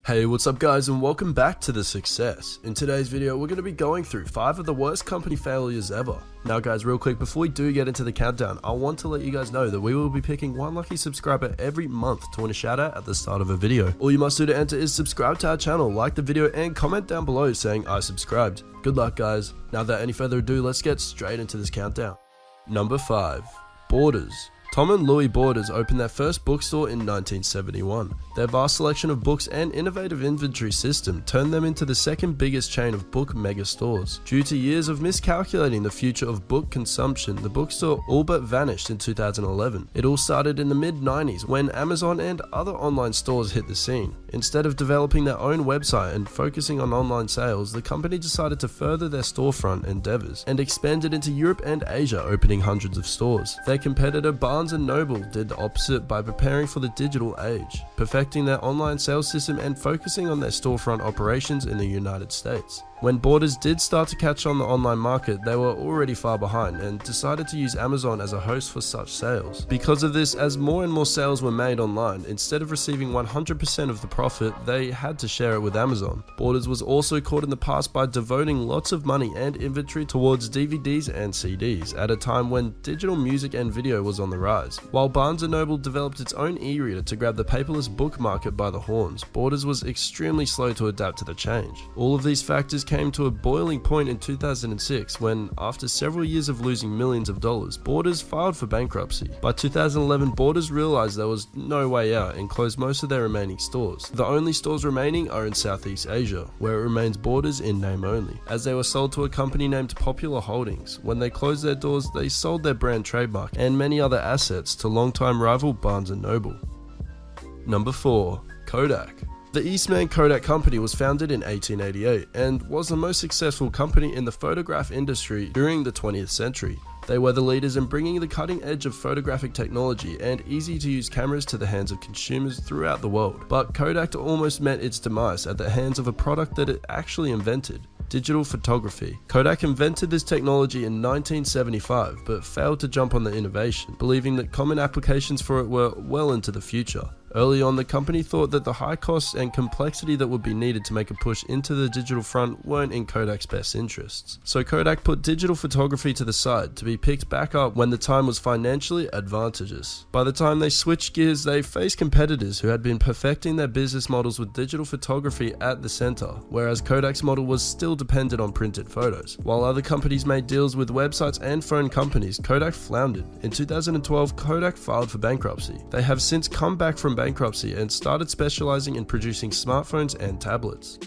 Hey, what's up guys, and welcome back to The Success. In today's video, we're going to be going through 5 of the worst company failures ever. Now guys, real quick, before we do get into the countdown, I want to let you guys know that we will be picking one lucky subscriber every month to win a shout out at the start of a video. All you must do to enter is subscribe to our channel, like the video, and comment down below saying I subscribed. Good luck guys. Now without any further ado, let's get straight into this countdown. Number 5. Borders. Tom and Louis Borders opened their first bookstore in 1971. Their vast selection of books and innovative inventory system turned them into the second biggest chain of book mega stores. Due to years of miscalculating the future of book consumption, the bookstore all but vanished in 2011. It all started in the mid-90s when Amazon and other online stores hit the scene. Instead of developing their own website and focusing on online sales, the company decided to further their storefront endeavors and expanded into Europe and Asia, opening hundreds of stores. Their competitor Barnes & Noble did the opposite by preparing for the digital age, perfecting their online sales system and focusing on their storefront operations in the United States. When Borders did start to catch on the online market, they were already far behind and decided to use Amazon as a host for such sales. Because of this, as more and more sales were made online, instead of receiving 100% of the profit, they had to share it with Amazon. Borders was also caught in the past by devoting lots of money and inventory towards DVDs and CDs at a time when digital music and video was on the rise. While Barnes & Noble developed its own e-reader to grab the paperless book market by the horns, Borders was extremely slow to adapt to the change. All of these factors came to a boiling point in 2006 when, after several years of losing millions of dollars, Borders filed for bankruptcy. By 2011, Borders realized there was no way out and closed most of their remaining stores. The only stores remaining are in Southeast Asia, where it remains Borders in name only, as they were sold to a company named Popular Holdings. When they closed their doors, they sold their brand trademark and many other assets to longtime rival Barnes & Noble. Number 4. Kodak. The Eastman Kodak Company was founded in 1888 and was the most successful company in the photograph industry during the 20th century. They were the leaders in bringing the cutting edge of photographic technology and easy-to-use cameras to the hands of consumers throughout the world. But Kodak almost met its demise at the hands of a product that it actually invented: digital photography. Kodak invented this technology in 1975, but failed to jump on the innovation, believing that common applications for it were well into the future. Early on, the company thought that the high costs and complexity that would be needed to make a push into the digital front weren't in Kodak's best interests. So Kodak put digital photography to the side to be picked back up when the time was financially advantageous. By the time they switched gears, they faced competitors who had been perfecting their business models with digital photography at the center, whereas Kodak's model was still dependent on printed photos. While other companies made deals with websites and phone companies, Kodak floundered. In 2012, Kodak filed for bankruptcy. They have since come back from bankruptcy and started specializing in producing smartphones and tablets.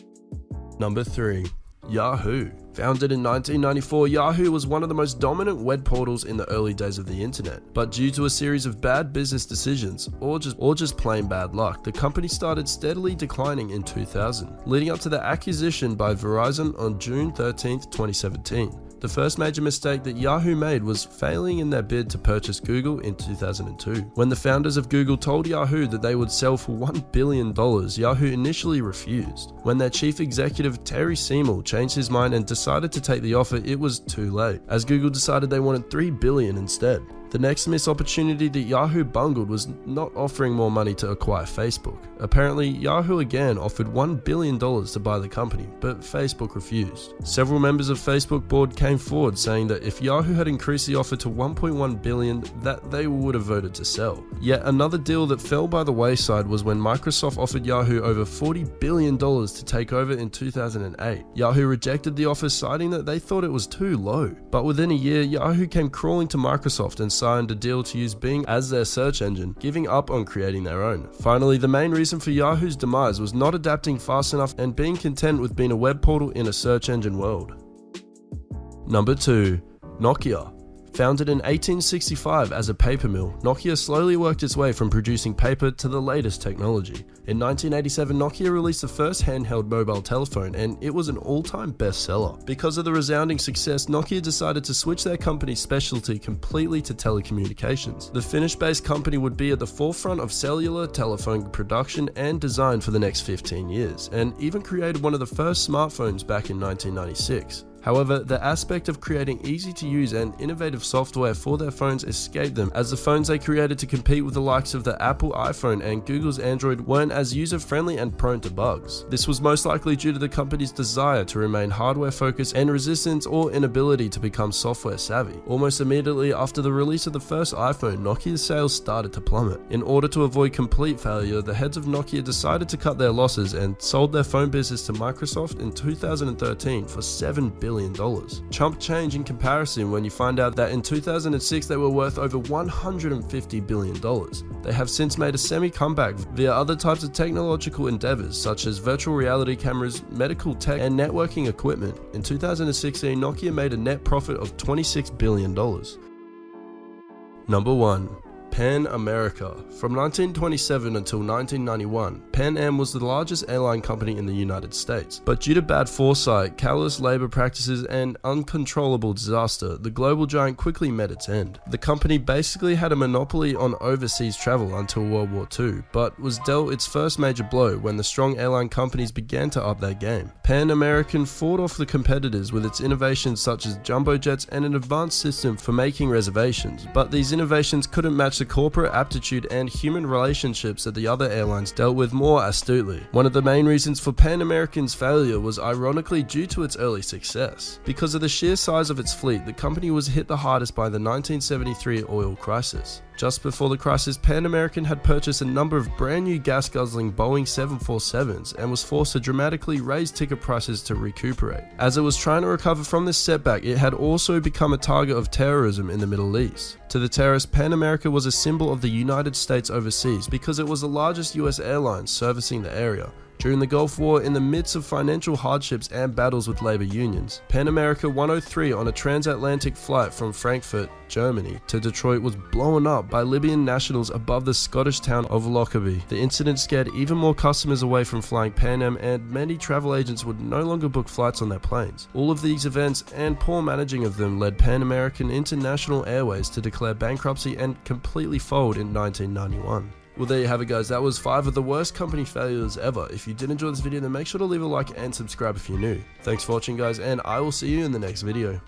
Number 3. Yahoo. Founded in 1994, Yahoo was one of the most dominant web portals in the early days of the internet. But due to a series of bad business decisions, or just plain bad luck, the company started steadily declining in 2000, leading up to the acquisition by Verizon on June 13, 2017. The first major mistake that Yahoo made was failing in their bid to purchase Google in 2002. When the founders of Google told Yahoo that they would sell for $1 billion, Yahoo initially refused. When their chief executive Terry Seymour changed his mind and decided to take the offer, it was too late, as Google decided they wanted $3 billion instead. The next missed opportunity that Yahoo bungled was not offering more money to acquire Facebook. Apparently, Yahoo again offered $1 billion to buy the company, but Facebook refused. Several members of Facebook board came forward saying that if Yahoo had increased the offer to $1.1 billion, that they would have voted to sell. Yet another deal that fell by the wayside was when Microsoft offered Yahoo over $40 billion to take over in 2008. Yahoo rejected the offer, citing that they thought it was too low. But within a year, Yahoo came crawling to Microsoft and signed a deal to use Bing as their search engine, giving up on creating their own. Finally, the main reason for Yahoo's demise was not adapting fast enough and being content with being a web portal in a search engine world. Number 2. Nokia. Founded in 1865 as a paper mill, Nokia slowly worked its way from producing paper to the latest technology. In 1987, Nokia released the first handheld mobile telephone, and it was an all-time bestseller. Because of the resounding success, Nokia decided to switch their company's specialty completely to telecommunications. The Finnish-based company would be at the forefront of cellular telephone production and design for the next 15 years, and even created one of the first smartphones back in 1996. However, the aspect of creating easy to use and innovative software for their phones escaped them, as the phones they created to compete with the likes of the Apple iPhone and Google's Android weren't as user-friendly and prone to bugs. This was most likely due to the company's desire to remain hardware focused and resistance or inability to become software savvy. Almost immediately after the release of the first iPhone, Nokia's sales started to plummet. In order to avoid complete failure, the heads of Nokia decided to cut their losses and sold their phone business to Microsoft in 2013 for $7 billion. Chump change in comparison when you find out that in 2006 they were worth over $150 billion. They have since made a semi-comeback via other types of technological endeavors such as virtual reality cameras, medical tech, and networking equipment. In 2016, Nokia made a net profit of $26 billion. Number 1. Pan America. From 1927 until 1991, Pan Am was the largest airline company in the United States. But due to bad foresight, callous labor practices, and uncontrollable disaster, the global giant quickly met its end. The company basically had a monopoly on overseas travel until World War II, but was dealt its first major blow when the strong airline companies began to up their game. Pan American fought off the competitors with its innovations such as jumbo jets and an advanced system for making reservations, but these innovations couldn't match the corporate aptitude and human relationships that the other airlines dealt with more astutely. One of the main reasons for Pan American's failure was ironically due to its early success. Because of the sheer size of its fleet, the company was hit the hardest by the 1973 oil crisis. Just before the crisis, Pan American had purchased a number of brand new gas-guzzling Boeing 747s and was forced to dramatically raise ticket prices to recuperate. As it was trying to recover from this setback, it had also become a target of terrorism in the Middle East. To the terrorists, Pan America was a symbol of the United States overseas because it was the largest US airline servicing the area. During the Gulf War, in the midst of financial hardships and battles with labor unions, Pan America 103 on a transatlantic flight from Frankfurt, Germany to Detroit was blown up by Libyan nationals above the Scottish town of Lockerbie. The incident scared even more customers away from flying Pan Am, and many travel agents would no longer book flights on their planes. All of these events and poor managing of them led Pan American International Airways to declare bankruptcy and completely fold in 1991. Well, there you have it, guys. That was 5 of the worst company failures ever. If you did enjoy this video, then make sure to leave a like and subscribe if you're new. Thanks for watching, guys, and I will see you in the next video.